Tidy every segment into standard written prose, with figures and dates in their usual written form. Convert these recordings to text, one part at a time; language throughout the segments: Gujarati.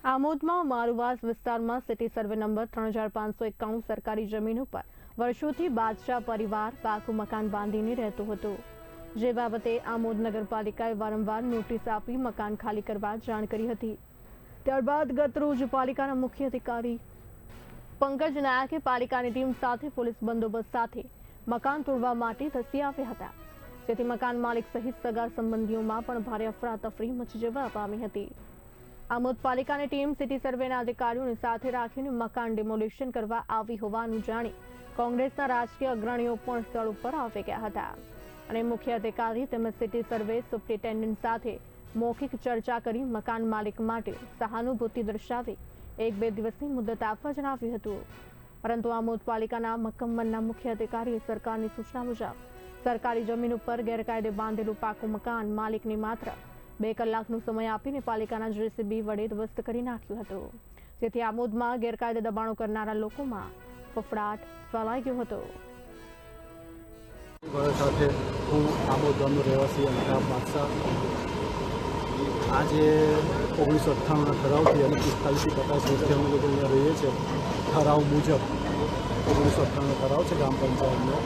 આમોદમાં મારુવાસ વિસ્તારમાં સિટી સર્વે નંબર 3591 સરકારી જમીન ઉપર વર્ષોથી બાદશાહ પરિવાર પાકું મકાન બાંધીને રહેતો હતો, જે બાબતે આમોદ નગરપાલિકાએ વારંવાર નોટિસ આપી મકાન ખાલી કરવા જાણ કરી હતી। ત્યારબાદ ગતરોજ પાલિકાના મુખ્ય અધિકારી પંકજ નાયકે પાલિકાની ટીમ સાથે પોલીસ બંદોબસ્ત સાથે મકાન તોડવા માટે ધસી આવ્યા હતા, જેથી મકાન માલિક સહિત સગા સંબંધીઓમાં પણ ભારે અફરાતફરી મચી જવા પામી હતી। આમોદ પાલિકાની ટીમ સિટી સર્વેના અધિકારીઓને સાથે રાખીને મકાન ડિમોલિશન કરવા આવી હોવાનું જાણી કોંગ્રેસના રાજકીય અગ્રણીઓ પણ સ્થળ ઉપર આવી ગયા હતા અને મુખ્ય અધિકારી તેમજ સિટી સર્વે સુપ્રિન્ટેન્ડન્ટ સાથે મૌખિક ચર્ચા કરી મકાન માલિક માટે સહાનુભૂતિ દર્શાવી 1-2 દિવસની મુદત આપવા જણાવ્યું હતું, પરંતુ આમોદ પાલિકાના મક્કમના મુખ્ય અધિકારીએ સરકારની સૂચના મુજબ સરકારી જમીન ઉપર ગેરકાયદે બાંધેલું પાકું મકાન માલિકને માત્ર 2 કલાકનો સમય આપીને પાલિકાના જેસીબી વડે ધ્વસ્ત કરી નાખ્યું હતું, જેથી આમોદમાં ગેરકાયદે દબાણો કરનારા લોકોમાં ફફડાટ ફેલાઈ ગયો હતો। સાથે હું આમોદ ગામનો રહેવાસી અમિતાભ બાદશાહ આજે 1998ના ઠરાવથી અને 45થી 50 વર્ષથી અમે લોકો અહીંયા રહીએ છીએ। ઠરાવ મુજબ 1998નો ઠરાવ છે ગ્રામ પંચાયતનો,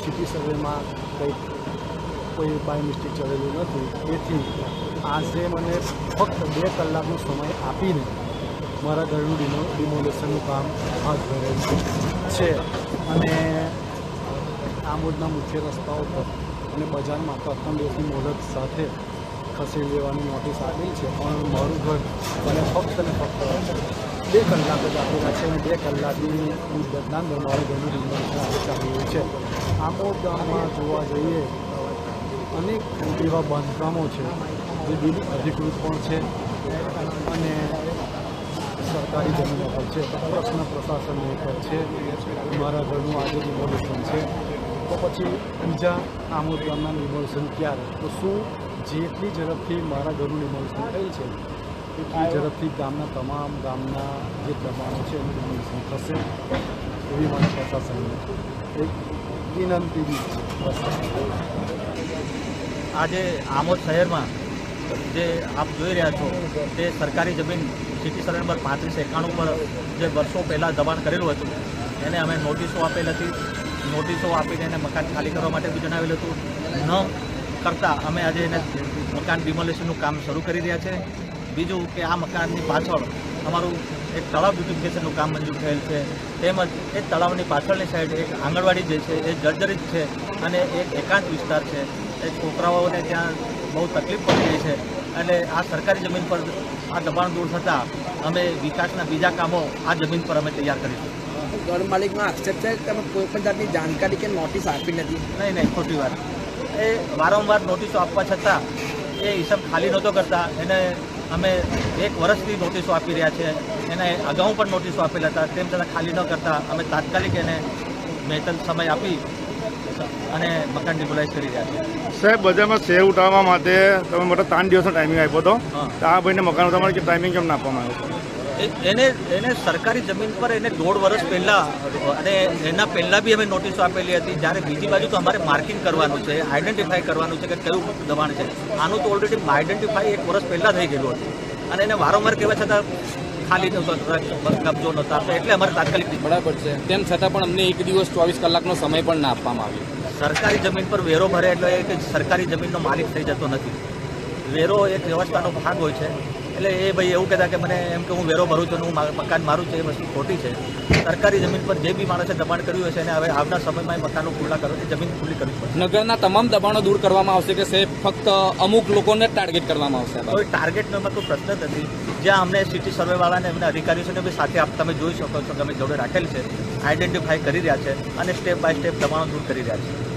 સિટી સર્વેમાં કોઈ બાય મિસ્ટેક ચલેલું નથી, તેથી આજે મને ફક્ત 2 કલાકનો સમય આપીને મારા ઘરનું ડિમોલેશનનું કામ હાથ ધરેલ છે અને આમોદના મુખ્ય રસ્તાઓ પર અને બજારમાં 3 દિવસની મુહૂર્ત સાથે ખસેડી લેવાની નોટિસ આપેલ છે, પણ મારું ઘર મને ફક્ત ને ફક્ત 2 કલાક જ આપેલા છે અને 2 કલાકની મુદતના અંદર મારું ઘરનું ડિમોલેશન આજે ચાલી રહ્યું છે। આમોદ ગામમાં જોવા જઈએ અનેક એવા બાંધકામો છે જે બિન અધિકૃત પણ છે અને સરકારી જમીનો પર છે, પ્રશ્ન પ્રશાસનની ઉપર છે। મારા ઘરનું આજે ડિમોલેશન છે, તો પછી બીજા આમોદ ગામના ડિમોલેશન ક્યારે? તો શું જેટલી ઝડપથી મારા ઘરનું ડિમોલેશન થયેલ છે એટલી ઝડપથી તમામ ગામના જે દબાણો છે એનું ડિમોલેશન થશે એવી મારા પ્રશાસનને એક વિનંતી બી છે। આજે આમોદ શહેરમાં જે આપ જોઈ રહ્યા છો તે સરકારી જમીન સિટી સર્વે નંબર 3591 પર જે વર્ષો પહેલાં દબાણ કરેલું હતું એને અમે નોટિસો આપેલ હતી। નોટિસો આપીને એને મકાન ખાલી કરવા માટે બી જણાવેલું હતું, ન કરતાં અમે આજે એને મકાન ડિમોલેશનનું કામ શરૂ કરી રહ્યા છે। બીજું કે આ મકાનની પાછળ અમારું એક તળાવ બ્યુટિફિકેશનનું કામ મંજૂર થયેલ છે, તેમજ એ તળાવની પાછળની સાઈડ એક આંગણવાડી જે છે એ જર્જરિત છે અને એક એકાંત વિસ્તાર છે, એ છોકરાઓને ત્યાં બહુ તકલીફ પડી રહી છે એટલે આ સરકારી જમીન પર આ દબાણ દૂર થતાં અમે વિકાસના બીજા કામો આ જમીન પર અમે તૈયાર કરીશું। ઘર માલિકનો આક્ષેપ છે કે તમે કોઈ પણ જાતની જાણકારી કે નોટિસ આપી નથી? નહીં, ખોટી વાત। એ વારંવાર નોટિસો આપવા છતાં એ હિસાબ ખાલી નહોતો કરતા, એને અમે 1 વર્ષથી નોટિસો આપી રહ્યા છે, એને અગાઉ પણ નોટિસો આપેલા હતા, તેમ છતાં ખાલી ન કરતા અમે તાત્કાલિક એને મેટલ સમય આપી અને મકાન ડિમોલાઇઝ કરી રહ્યા છે। સાહેબ, બજારમાં શેર ઉઠાવવા માટે તમે મોટો 3 દિવસનો ટાઈમિંગ આપ્યો હતો, તો આ ભાઈને મકાન ઉઠાવવા માટે ટાઈમિંગ કેમ ના આપવામાં આવ્યો? એને સરકારી જમીન પર એને 1.5 વર્ષ પહેલાં અને એના પહેલાં બી અમે નોટિસો આપેલી હતી, જ્યારે બીજી બાજુ તો અમારે માર્કિંગ કરવાનું છે, આઈડેન્ટિફાઈ કરવાનું છે કે કયું દબાણ છે। આનું તો ઓલરેડી આઈડેન્ટિફાઈ 1 વર્ષ પહેલાં થઈ ગયેલું હતું અને એને વારંવાર કહેવા છતાં ખાલી નહોતો, કબજો નહોતો આપતો, એટલે અમારે તાત્કાલિક બરાબર છે, તેમ છતાં પણ અમને 1 દિવસ 24 કલાકનો સમય પણ ના આપવામાં આવ્યો। સરકારી જમીન પર વેરો ભરે એટલે એ કે સરકારી જમીનનો માલિક થઈ જતો નથી, વેરો એક વ્યવસ્થાનો ભાગ હોય છે। એટલે એ ભાઈ એવું કહેતા કે મને એમ કે હું વેરો ભરું છું, હું મકાન મારું છે, એ વસ્તુ ખોટી છે। સરકારી જમીન પર જે બી માણસે દબાણ કર્યું હશે એને હવે આવનાર સમયમાં મકાનો ખુલ્લા કરવાની, જમીન ખુલ્લી કરવી પડશે। નગરના તમામ દબાણો દૂર કરવામાં આવશે કે સાહેબ ફક્ત અમુક લોકોને ટાર્ગેટ કરવામાં આવશે? કોઈ ટાર્ગેટનો એમાં કોઈ પ્રશ્ન જ નથી। જ્યાં અમને સિટી સર્વેવાળાને એમના અધિકારીઓ છે બી સાથે તમે જોઈ શકો છો કે અમે જોડે રાખેલ છે, આઈડેન્ટિફાઈ કરી રહ્યા છે અને સ્ટેપ બાય સ્ટેપ દબાણો દૂર કરી રહ્યા છે।